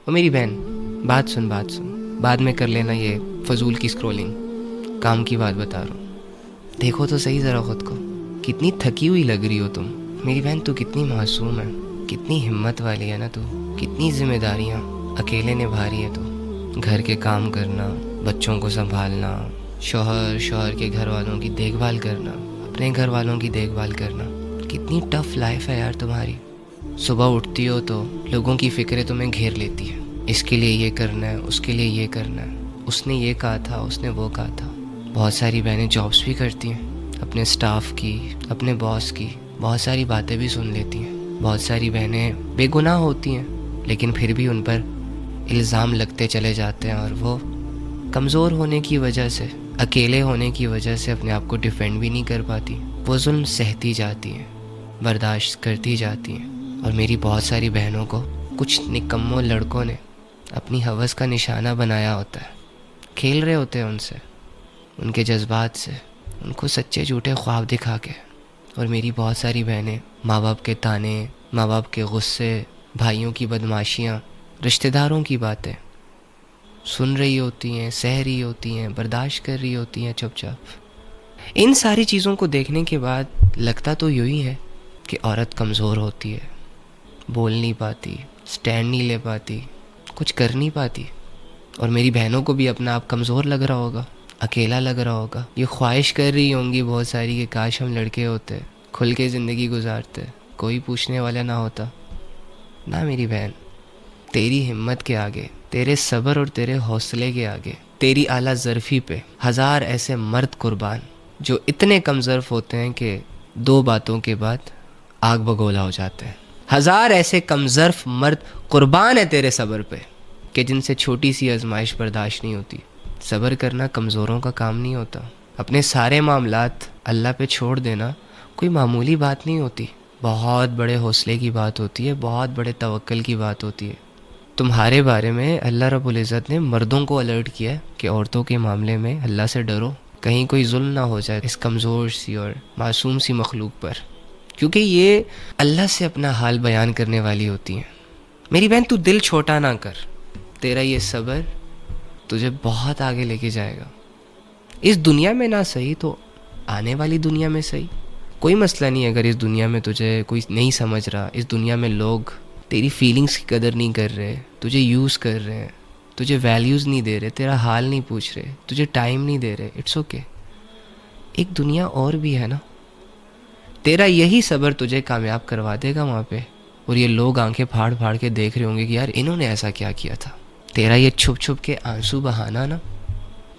وہ میری بہن، بات سن بعد میں کر لینا یہ فضول کی اسکرولنگ، کام کی بات بتا رہا ہوں۔ دیکھو تو صحیح ذرا خود کو، کتنی تھکی ہوئی لگ رہی ہو تم۔ میری بہن تو کتنی معصوم ہے، کتنی ہمت والی ہے نا تو، کتنی ذمہ داریاں اکیلے نبھا رہی ہے تو، گھر کے کام کرنا، بچوں کو سنبھالنا، شوہر کے گھر والوں کی دیکھ بھال کرنا، اپنے گھر والوں کی دیکھ بھال کرنا۔ کتنی ٹف لائف ہے یار تمہاری۔ صبح اٹھتی ہو تو لوگوں کی فکریں تمہیں گھیر لیتی ہے، اس کے لیے یہ کرنا ہے، اس کے لیے یہ کرنا ہے، اس نے یہ کہا تھا، اس نے وہ کہا تھا۔ بہت ساری بہنیں جابس بھی کرتی ہیں، اپنے سٹاف کی، اپنے باس کی بہت ساری باتیں بھی سن لیتی ہیں۔ بہت ساری بہنیں بے گناہ ہوتی ہیں لیکن پھر بھی ان پر الزام لگتے چلے جاتے ہیں، اور وہ کمزور ہونے کی وجہ سے، اکیلے ہونے کی وجہ سے اپنے آپ کو ڈیفینڈ بھی نہیں کر پاتی، وہ ظلم سہتی جاتی ہیں، برداشت کرتی جاتی ہیں۔ اور میری بہت ساری بہنوں کو کچھ نکمّوں لڑکوں نے اپنی ہوس کا نشانہ بنایا ہوتا ہے، کھیل رہے ہوتے ہیں ان سے، ان کے جذبات سے، ان کو سچے جھوٹے خواب دکھا کے۔ اور میری بہت ساری بہنیں ماں باپ کے تانے، ماں باپ کے غصے، بھائیوں کی بدماشیاں، رشتہ داروں کی باتیں سن رہی ہوتی ہیں، سہ رہی ہوتی ہیں، برداشت کر رہی ہوتی ہیں چپ چاپ۔ ان ساری چیزوں کو دیکھنے کے بعد لگتا تو یوں ہی ہے کہ عورت کمزور ہوتی ہے، بول نہیں پاتی، سٹینڈ نہیں لے پاتی، کچھ کر نہیں پاتی۔ اور میری بہنوں کو بھی اپنا آپ کمزور لگ رہا ہوگا، اکیلا لگ رہا ہوگا، یہ خواہش کر رہی ہوں گی بہت ساری کہ کاش ہم لڑکے ہوتے، کھل کے زندگی گزارتے، کوئی پوچھنے والا نہ ہوتا۔ نہ میری بہن، تیری ہمت کے آگے، تیرے صبر اور تیرے حوصلے کے آگے، تیری اعلیٰ ظرفی پہ ہزار ایسے مرد قربان جو اتنے کم ظرف ہوتے ہیں کہ دو باتوں کے بعد آگ بگولا ہو جاتے ہیں۔ ہزار ایسے کم ظرف مرد قربان ہے تیرے صبر پہ کہ جن سے چھوٹی سی آزمائش برداشت نہیں ہوتی۔ صبر کرنا کمزوروں کا کام نہیں ہوتا۔ اپنے سارے معاملات اللہ پہ چھوڑ دینا کوئی معمولی بات نہیں ہوتی، بہت بڑے حوصلے کی بات ہوتی ہے، بہت بڑے توکل کی بات ہوتی ہے۔ تمہارے بارے میں اللہ رب العزت نے مردوں کو الرٹ کیا ہے کہ عورتوں کے معاملے میں اللہ سے ڈرو، کہیں کوئی ظلم نہ ہو جائے اس کمزور سی اور معصوم سی مخلوق پر، کیونکہ یہ اللہ سے اپنا حال بیان کرنے والی ہوتی ہیں۔ میری بہن تو دل چھوٹا نہ کر، تیرا یہ صبر تجھے بہت آگے لے کے جائے گا، اس دنیا میں نہ صحیح تو آنے والی دنیا میں صحیح۔ کوئی مسئلہ نہیں اگر اس دنیا میں تجھے کوئی نہیں سمجھ رہا، اس دنیا میں لوگ تیری فیلنگز کی قدر نہیں کر رہے، تجھے یوز کر رہے ہیں، تجھے ویلیوز نہیں دے رہے، تیرا حال نہیں پوچھ رہے، تجھے ٹائم نہیں دے رہے، اٹس اوکے۔ ایک دنیا اور بھی ہے نا، تیرا یہی صبر تجھے کامیاب کروا دے گا وہاں پہ، اور یہ لوگ آنکھیں پھاڑ پھاڑ کے دیکھ رہے ہوں گے کہ یار انہوں نے ایسا کیا کیا تھا۔ تیرا یہ چھپ چھپ کے آنسو بہانا نا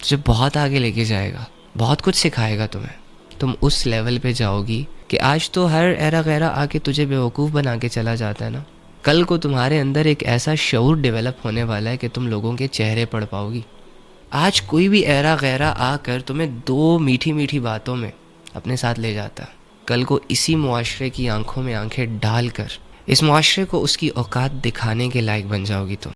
تجھے بہت آگے لے کے جائے گا، بہت کچھ سکھائے گا تمہیں۔ تم اس لیول پہ جاؤ گی کہ آج تو ہر ایرا غیرہ آ کے تجھے بیوقوف بنا کے چلا جاتا ہے نا، کل کو تمہارے اندر ایک ایسا شعور ڈیولپ ہونے والا ہے کہ تم لوگوں کے چہرے پڑھ پاؤ گی۔ آج کوئی بھی ایرا غیرہ آ کر تمہیں دو میٹھی میٹھی باتوں میں اپنے ساتھ لے جاتا ہے، کل کو اسی معاشرے کی آنکھوں میں آنکھیں ڈال کر اس معاشرے کو اس کی اوقات دکھانے کے لائق بن جاؤ گی تم۔